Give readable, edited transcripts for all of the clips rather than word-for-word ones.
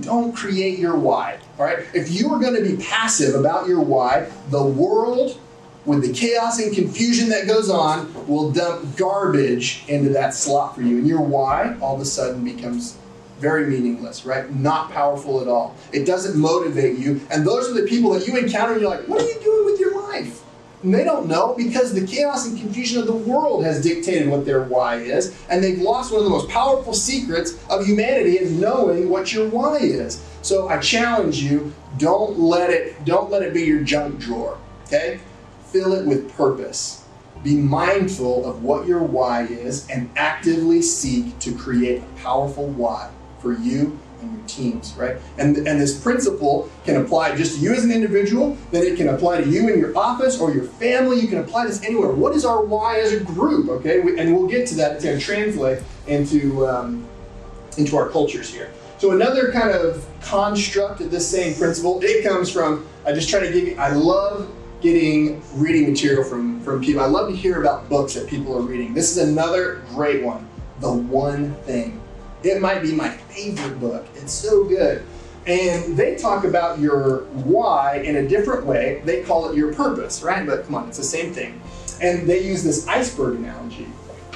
don't create your why. All right? If you are going to be passive about your why, the world, with the chaos and confusion that goes on, will dump garbage into that slot for you. And your why all of a sudden becomes very meaningless, right? Not powerful at all. It doesn't motivate you. And those are the people that you encounter and you're like, what are you doing with your life? And they don't know because the chaos and confusion of the world has dictated what their why is. And they've lost one of the most powerful secrets of humanity is knowing what your why is. So I challenge you, don't let it be your junk drawer, okay? Fill it with purpose. Be mindful of what your why is and actively seek to create a powerful why for you and your teams, right? And this principle can apply just to you as an individual, then it can apply to you in your office or your family. You can apply this anywhere. What is our why as a group, okay? And we'll get to that. It's going to translate into our cultures here. So another kind of construct of this same principle, it comes from, I love getting reading material from people. I love to hear about books that people are reading. This is another great one, The One Thing. It might be my favorite book. It's so good. And they talk about your why in a different way. They call it your purpose, right? But come on, it's the same thing. And they use this iceberg analogy.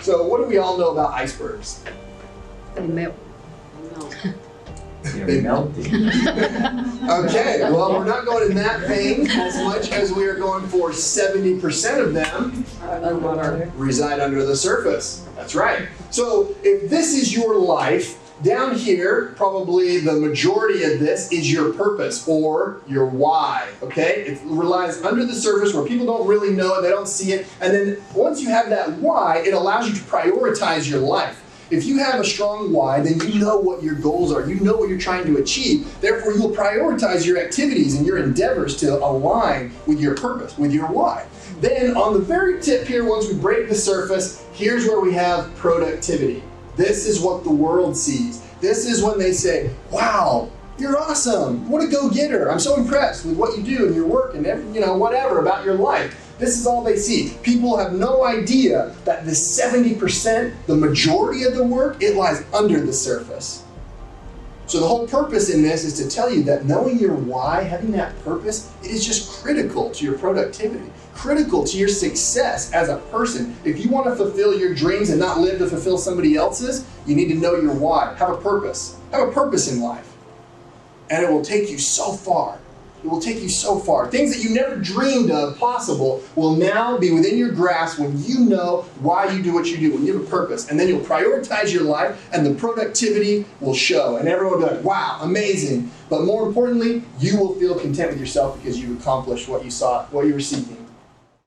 So what do we all know about icebergs? They melt. They melt. Okay, well, we're not going in that vein as much as we are going for 70% of them reside under the surface. That's right. So if this is your life, down here, probably the majority of this is your purpose or your why, okay? It relies under the surface where people don't really know it, they don't see it. And then once you have that why, it allows you to prioritize your life. If you have a strong why, then you know what your goals are. You know what you're trying to achieve. Therefore, you'll prioritize your activities and your endeavors to align with your purpose, with your why. Then on the very tip here, once we break the surface, here's where we have productivity. This is what the world sees. This is when they say, wow, you're awesome. What a go-getter. I'm so impressed with what you do and your work and whatever about your life. This is all they see. People have no idea that the 70%, the majority of the work, it lies under the surface. So the whole purpose in this is to tell you that knowing your why, having that purpose, it is just critical to your productivity, critical to your success as a person. If you want to fulfill your dreams and not live to fulfill somebody else's, you need to know your why. Have a purpose. Have a purpose in life. And it will take you so far. It will take you so far. Things that you never dreamed of possible will now be within your grasp when you know why you do what you do, when you have a purpose. And then you'll prioritize your life and the productivity will show. And everyone will be like, wow, amazing. But more importantly, you will feel content with yourself because you've accomplished what you sought, what you were seeking.